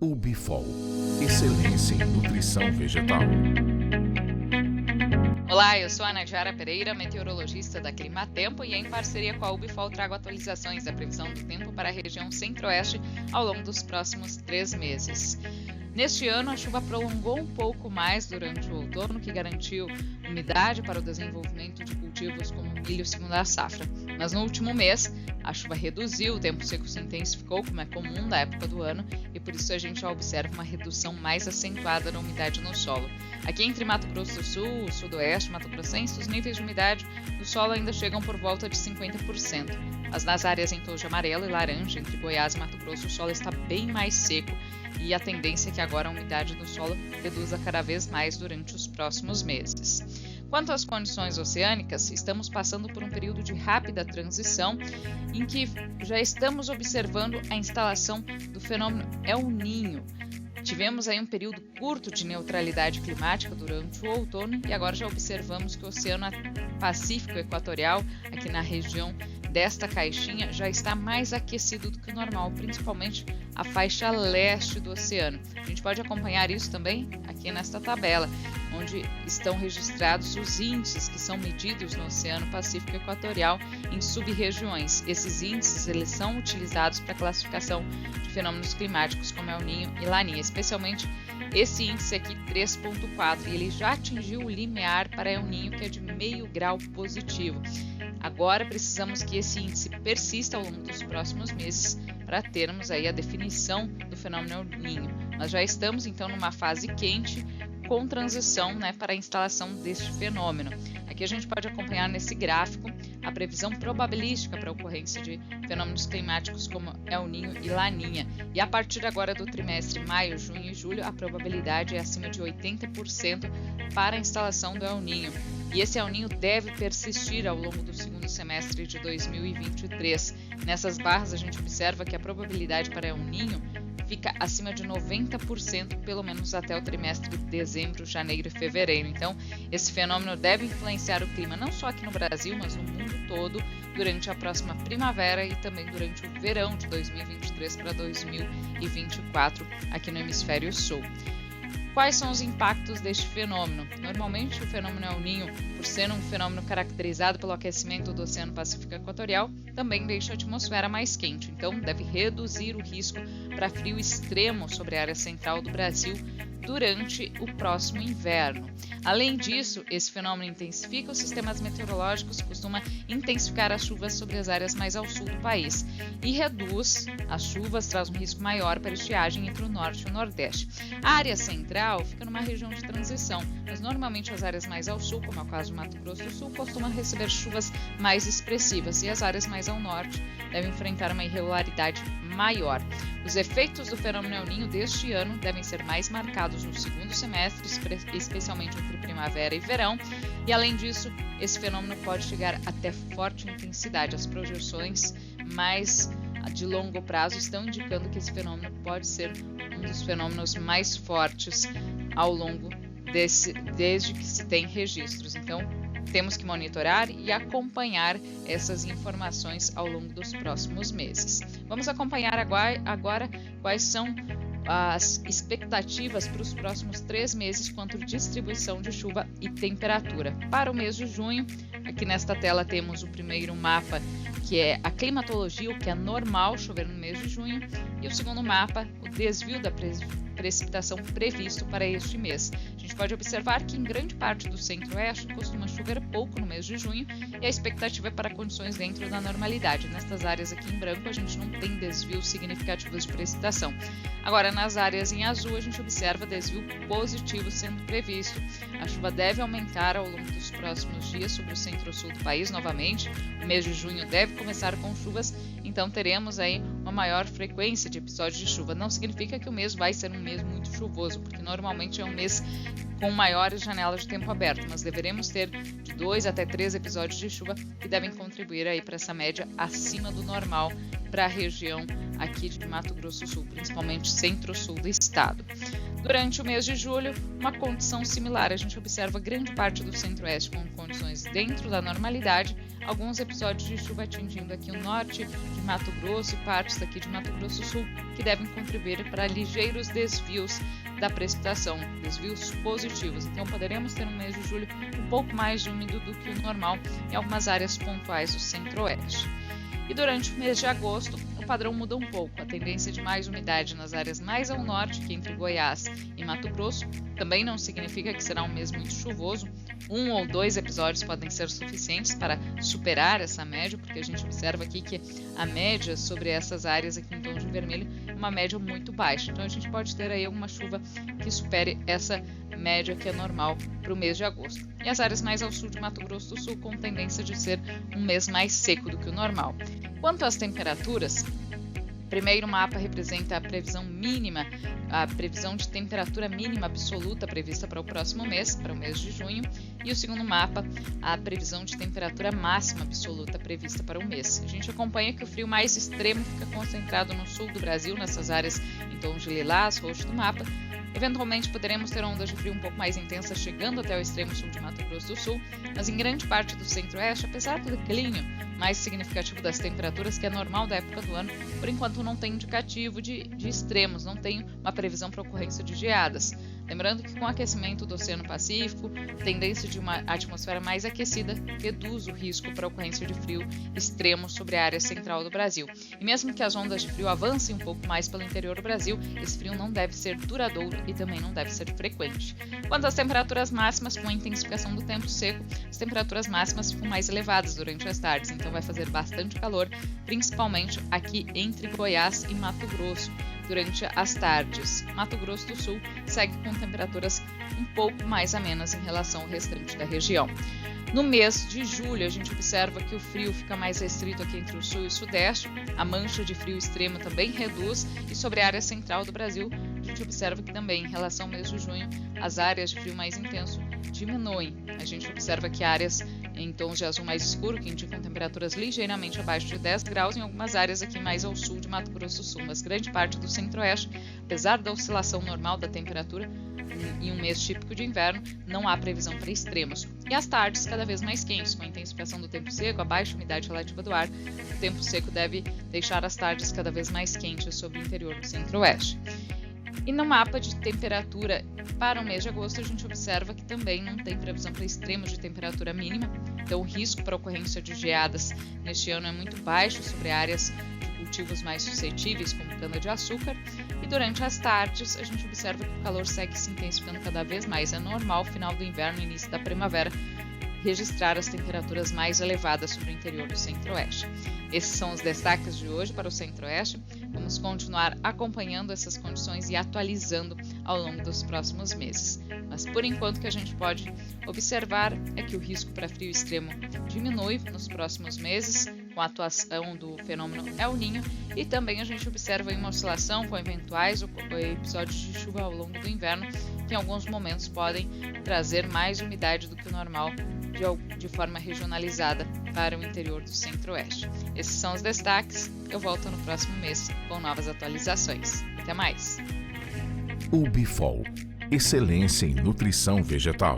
O Bifol, excelência em nutrição vegetal. Olá, eu sou a Nadiara Pereira, meteorologista da Climatempo, e em parceria com a Ubifol trago atualizações da previsão do tempo para a região centro-oeste ao longo dos próximos 3 meses. Neste ano, a chuva prolongou um pouco mais durante o outono, que garantiu umidade para o desenvolvimento de cultivos como milho segunda safra. Mas no último mês, a chuva reduziu, o tempo seco se intensificou, como é comum da época do ano, e por isso a gente já observa uma redução mais acentuada da umidade no solo. Aqui entre Mato Grosso do Sul, Sudoeste, Mato Grossense, os níveis de umidade do solo ainda chegam por volta de 50%. Mas nas áreas em tojo amarelo e laranja, entre Goiás e Mato Grosso, o solo está bem mais seco e a tendência é que agora a umidade do solo reduza cada vez mais durante os próximos meses. Quanto às condições oceânicas, estamos passando por um período de rápida transição em que já estamos observando a instalação do fenômeno El Niño. Tivemos aí um período curto de neutralidade climática durante o outono e agora já observamos que o Oceano Pacífico Equatorial, aqui na região desta caixinha, já está mais aquecido do que o normal, principalmente a faixa leste do oceano. A gente pode acompanhar isso também aqui nesta tabela, onde estão registrados os índices que são medidos no Oceano Pacífico Equatorial em sub-regiões. Esses índices eles são utilizados para a classificação de fenômenos climáticos como El Niño e Laninha, especialmente esse índice aqui 3.4, e ele já atingiu o limiar para El Niño, que é de meio grau positivo. Agora precisamos que esse índice persista ao longo dos próximos meses para termos aí a definição do fenômeno El Niño. Nós já estamos então numa fase quente com transição para a instalação deste fenômeno. Aqui a gente pode acompanhar nesse gráfico a previsão probabilística para a ocorrência de fenômenos climáticos como El Niño e Laninha. E a partir agora do trimestre maio, junho e julho, a probabilidade é acima de 80% para a instalação do El Niño. E esse El Niño deve persistir ao longo do segundo semestre de 2023. Nessas barras a gente observa que a probabilidade para El Niño fica acima de 90%, pelo menos até o trimestre de dezembro, janeiro e fevereiro. Então, esse fenômeno deve influenciar o clima não só aqui no Brasil, mas no mundo todo, durante a próxima primavera e também durante o verão de 2023 para 2024, aqui no hemisfério sul. Quais são os impactos deste fenômeno? Normalmente, o fenômeno El Niño, por ser um fenômeno caracterizado pelo aquecimento do Oceano Pacífico Equatorial, também deixa a atmosfera mais quente, então deve reduzir o risco para frio extremo sobre a área central do Brasil durante o próximo inverno. Além disso, esse fenômeno intensifica os sistemas meteorológicos, costuma intensificar as chuvas sobre as áreas mais ao sul do país e reduz as chuvas, traz um risco maior para a estiagem entre o norte e o nordeste. A área central fica numa região de transição, mas normalmente as áreas mais ao sul, como é o caso do Mato Grosso do Sul, costumam receber chuvas mais expressivas e as áreas mais ao norte devem enfrentar uma irregularidade maior. Os efeitos do fenômeno El Niño deste ano devem ser mais marcados no segundo semestre, especialmente entre primavera e verão, e além disso, esse fenômeno pode chegar até forte intensidade. As projeções mais de longo prazo estão indicando que esse fenômeno pode ser um dos fenômenos mais fortes ao longo desde que se tem registros. Então, temos que monitorar e acompanhar essas informações ao longo dos próximos meses. Vamos acompanhar agora quais são as expectativas para os próximos 3 meses quanto à distribuição de chuva e temperatura. Para o mês de junho, aqui nesta tela temos o primeiro mapa, que é a climatologia, o que é normal chover no mês de junho, e o segundo mapa, o desvio da precipitação previsto para este mês. A gente pode observar que em grande parte do centro-oeste costuma chover pouco no mês de junho e a expectativa é para condições dentro da normalidade. Nestas áreas aqui em branco a gente não tem desvios significativos de precipitação. Agora, nas áreas em azul a gente observa desvio positivo sendo previsto. A chuva deve aumentar ao longo dos próximos dias sobre o centro-sul do país novamente. O mês de junho deve começar com chuvas, então teremos aí uma maior frequência de episódios de chuva. Não significa que o mês vai ser um mês muito chuvoso, porque normalmente é um mês com maiores janelas de tempo aberto, mas deveremos ter de 2 até 3 episódios de chuva que devem contribuir aí para essa média acima do normal para a região aqui de Mato Grosso do Sul, principalmente centro-sul do estado. Durante o mês de julho, uma condição similar. A gente observa grande parte do centro-oeste com condições dentro da normalidade, alguns episódios de chuva atingindo aqui o norte de Mato Grosso e partes daqui de Mato Grosso do Sul, que devem contribuir para ligeiros desvios da precipitação, desvios positivos. Então poderemos ter um mês de julho um pouco mais úmido do que o normal em algumas áreas pontuais do centro-oeste. E durante o mês de agosto, o padrão muda um pouco. A tendência de mais umidade nas áreas mais ao norte, que entre Goiás e Mato Grosso, também não significa que será um mês muito chuvoso. 1 ou 2 episódios podem ser suficientes para superar essa média, porque a gente observa aqui que a média sobre essas áreas aqui em tom de vermelho é uma média muito baixa. Então a gente pode ter aí alguma chuva que supere essa média que é normal para o mês de agosto. E as áreas mais ao sul de Mato Grosso do Sul com tendência de ser um mês mais seco do que o normal. Quanto às temperaturas, o primeiro mapa representa a previsão mínima, a previsão de temperatura mínima absoluta prevista para o próximo mês, para o mês de junho, e o segundo mapa, a previsão de temperatura máxima absoluta prevista para o mês. A gente acompanha que o frio mais extremo fica concentrado no sul do Brasil, nessas áreas em tons de lilás, roxo do mapa. Eventualmente poderemos ter ondas de frio um pouco mais intensas chegando até o extremo sul de Mato Grosso do Sul, mas em grande parte do centro-oeste, apesar do declínio mais significativo das temperaturas, que é normal da época do ano, por enquanto não tem indicativo de extremos, não tem uma previsão para ocorrência de geadas. Lembrando que com o aquecimento do Oceano Pacífico, a tendência de uma atmosfera mais aquecida reduz o risco para a ocorrência de frio extremo sobre a área central do Brasil. E mesmo que as ondas de frio avancem um pouco mais pelo interior do Brasil, esse frio não deve ser duradouro e também não deve ser frequente. Quanto às temperaturas máximas, com a intensificação do tempo seco, as temperaturas máximas ficam mais elevadas durante as tardes, então vai fazer bastante calor, principalmente aqui entre Goiás e Mato Grosso. Durante as tardes, Mato Grosso do Sul segue com temperaturas um pouco mais amenas em relação ao restante da região. No mês de julho, a gente observa que o frio fica mais restrito aqui entre o sul e o sudeste, a mancha de frio extremo também reduz e sobre a área central do Brasil, a gente observa que também, em relação ao mês de junho, as áreas de frio mais intenso diminuem. A gente observa que áreas em tons de azul mais escuro, que indicam temperaturas ligeiramente abaixo de 10 graus em algumas áreas aqui mais ao sul de Mato Grosso do Sul, mas grande parte do centro-oeste, apesar da oscilação normal da temperatura, em um mês típico de inverno, não há previsão para extremos. E as tardes cada vez mais quentes, com a intensificação do tempo seco, a baixa umidade relativa do ar, o tempo seco deve deixar as tardes cada vez mais quentes sobre o interior do centro-oeste. E no mapa de temperatura para o mês de agosto, a gente observa que também não tem previsão para extremos de temperatura mínima, então o risco para ocorrência de geadas neste ano é muito baixo sobre áreas de cultivos mais suscetíveis, como cana-de-açúcar, e durante as tardes a gente observa que o calor segue se intensificando cada vez mais. É normal, final do inverno e início da primavera, registrar as temperaturas mais elevadas sobre o interior do centro-oeste. Esses são os destaques de hoje para o centro-oeste. Vamos continuar acompanhando essas condições e atualizando ao longo dos próximos meses. Mas por enquanto o que a gente pode observar é que o risco para frio extremo diminui nos próximos meses com a atuação do fenômeno El Niño e também a gente observa uma oscilação com eventuais episódios de chuva ao longo do inverno que em alguns momentos podem trazer mais umidade do que o normal de forma regionalizada para o interior do centro-oeste. Esses são os destaques. Eu volto no próximo mês com novas atualizações. Até mais! UbiFol, excelência em nutrição vegetal.